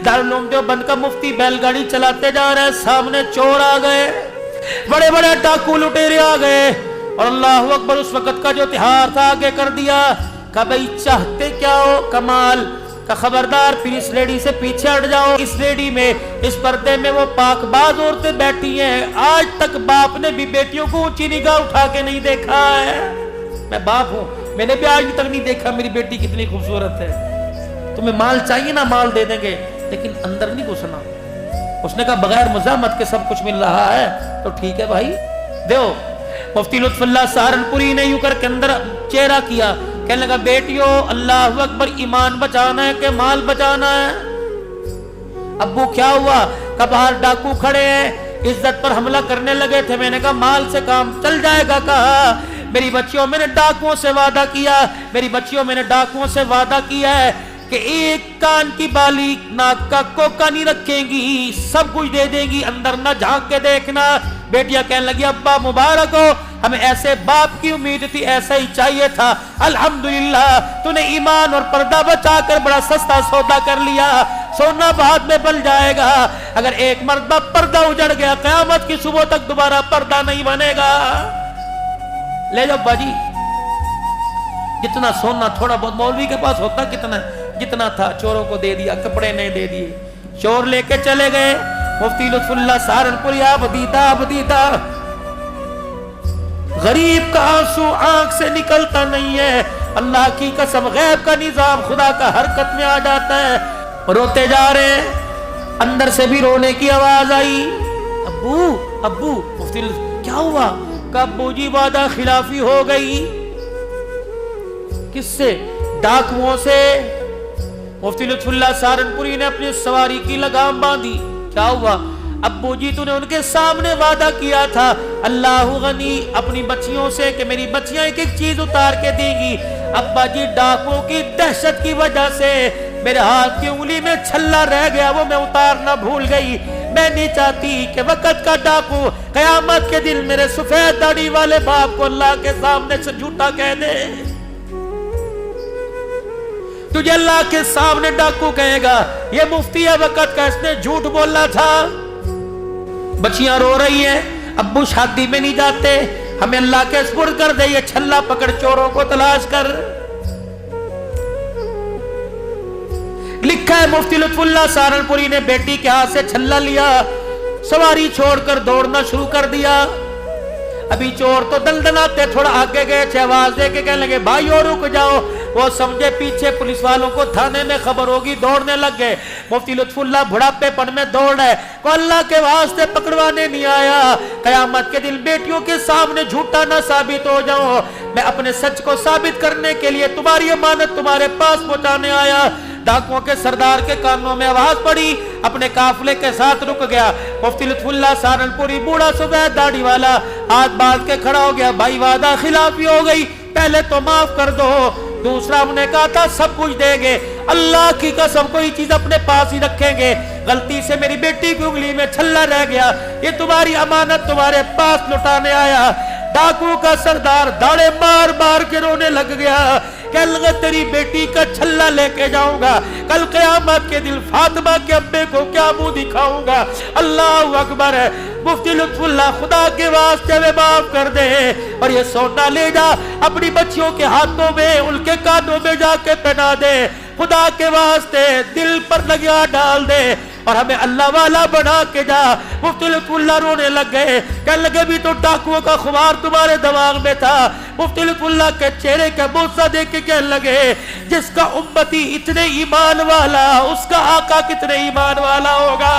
दारुल उलूम देवबंद का मुफ्ती बैलगाड़ी चलाते जा रहे, सामने चोर आ गए, बड़े बड़े डाकू लुटेरे आ गए और अल्लाह अकबर उस वक्त का जो तिहार था आगे कर दिया। का भाई चाहते क्या हो कमाल का, खबरदार फिर इस लेडी से पीछे हट जाओ। इस लेडी में, इस पर्दे में वो पाकबाज औरतें बैठी हैं। आज तक बाप ने भी बेटियों को ऊंची निगाह उठा के नहीं देखा है। मैं बाप हूं, मैंने भी आज तक नहीं देखा मेरी बेटी कितनी खूबसूरत है। तुम्हें माल चाहिए ना, माल दे देंगे, लेकिन अंदर नहीं घुसना। उसने कहा बगैर मज़ामत के सब कुछ मिल रहा है तो ठीक है भाई दो। मुफ्ती लुत्फुल्लाह सहारनपुरी ने यूं करके अंदर चेहरा किया, कहने लगा बेटियों अल्लाह अकबर, ईमान बचाना है कि माल बचाना है? अब्बू क्या हुआ? का बाहर डाकू खड़े हैं, इज्जत पर हमला करने लगे थे। मैंने कहा माल से काम चल जाएगा। कहा मेरी बच्चियों, मैंने डाकुओं से वादा किया, मेरी बच्चियों मैंने डाकुओं से वादा किया है कि एक कान की बाली, नाक का कोका नहीं रखेंगी, सब कुछ दे देंगी, अंदर न झांक के देखना। बेटियां कहने लगी अब्बा मुबारक हो, हमें ऐसे बाप की उम्मीद थी, ऐसा ही चाहिए था। अल्हम्दुलिल्लाह तूने ईमान और पर्दा बचाकर बड़ा सस्ता सौदा कर लिया। सोना बाद में बन जाएगा, अगर एक मर्तबा पर्दा उजड़ गया क़यामत की सुबह तक दोबारा पर्दा नहीं बनेगा। ले जाओ बाजी, जितना सोना थोड़ा बहुत मौलवी के पास होता कितना, जितना था चोरों को दे दिया, कपड़े नहीं दे दिए, चोर लेके चले गए। मुफ्ती लुत्फुल्लाह सहारनपुरी बदीदा गरीब का आंसू आंख से निकलता नहीं है। अल्लाह की कसम, गैब का निजाम खुदा का हरकत में आ जाता है। रोते जा रहे हैं, अंदर से भी रोने की आवाज आई। अब्बू अब्बू, मुफ्ती क्या हुआ? का अब्बू जी वादा खिलाफी हो गई। किससे? डाकुओं से। मुफ्ती लुत्फुल्लाह सहारनपुरी ने अपनी सवारी की लगाम बांधी। क्या हुआ? अब्बू जी तूने उनके सामने वादा किया था अल्लाह गनी अपनी बच्चियों से कि मेरी बच्चियां एक एक चीज उतार के देंगी। अब्बा जी डाकुओं की दहशत की वजह से मेरे हाथ की उंगली में छल्ला रह गया, वो मैं उतारना भूल गई। मैं नहीं चाहती कि वक़्त का डाकू क़यामत के दिन मेरे सफेद दाढ़ी वाले बाप को अल्लाह के सामने से झूठा कह दे। तुझे अल्लाह के सामने डाकू कहेगा ये मुफ्ती है वक़्त का, इसने झूठ बोला था। बच्चियां रो रही हैं, अब्बू शादी में नहीं जाते, हमें अल्लाह के सुपुर्द कर दे, ये छल्ला पकड़ चोरों को तलाश कर। लिखा है मुफ्ती लुत्फुल्लाह सहारनपुरी ने बेटी के हाथ से छल्ला लिया, सवारी छोड़कर दौड़ना शुरू कर दिया। अभी चोर तो दलदलाते थोड़ा आगे गए थे, आवाज दे के कहने लगे भाई और रुक जाओ। वो समझे पीछे पुलिस वालों को थाने में खबर होगी, दौड़ने लग गए। मुफ्ती लुत्फुल्लाह बुढ़ापेपन में दौड़ रहे, को अल्लाह के वास्ते पकड़वाने नहीं आया। कयामत के दिन बेटियों के सामने झूठा ना साबित हो जाऊं, मैं अपने सच को साबित करने के लिए तुम्हारी अमानत तुम्हारे पास पहुंचाने आया। डाकुओं के सरदार के कानों में आवाज पड़ी, अपने काफिले के साथ रुक गया। मुफ्ती लुत्फुल्लाह सहारनपुरी बूढ़ा सफेद दाढ़ी वाला हाथ बांध के खड़ा हो गया, भाई वादा खिलाफी हो गई, पहले तो माफ कर दो। दूसरा हमने कहा था सब कुछ देंगे, अल्लाह की कसम कोई चीज अपने पास ही रखेंगे। गलती से मेरी बेटी की उंगली में छल्ला रह गया, ये तुम्हारी अमानत तुम्हारे पास लुटाने आया। डाकू का सरदार दाढ़े मार मार के रोने लग गया, कल तेरी बेटी का छल्ला लेके जाऊंगा, कल क़यामत के दिन फातिमा के अब्बे को क्या मुंह दिखाऊंगा। अल्लाह अकबर है। मुफ्ती लुत्फुल्लाह खुदा के वास्ते में माफ कर दे और ये सोना ले जा अपनी बच्चियों के हाथों में, उनके कानों में जाके पहना दे, खुदा के वास्ते दिल पर लगा डाल दे और हमें अल्लाह वाला बना के जा। मुफ्ती लुत्फुल्लाह रोने लग गए, कहने लगे भी तो डाकुओं का खुमार तुम्हारे दिमाग में था। मुफ्ती लुत्फुल्लाह के चेहरे का बोसा देख के कहने लगे जिसका उम्मती इतने ईमान वाला, उसका आका कितने ईमान वाला होगा।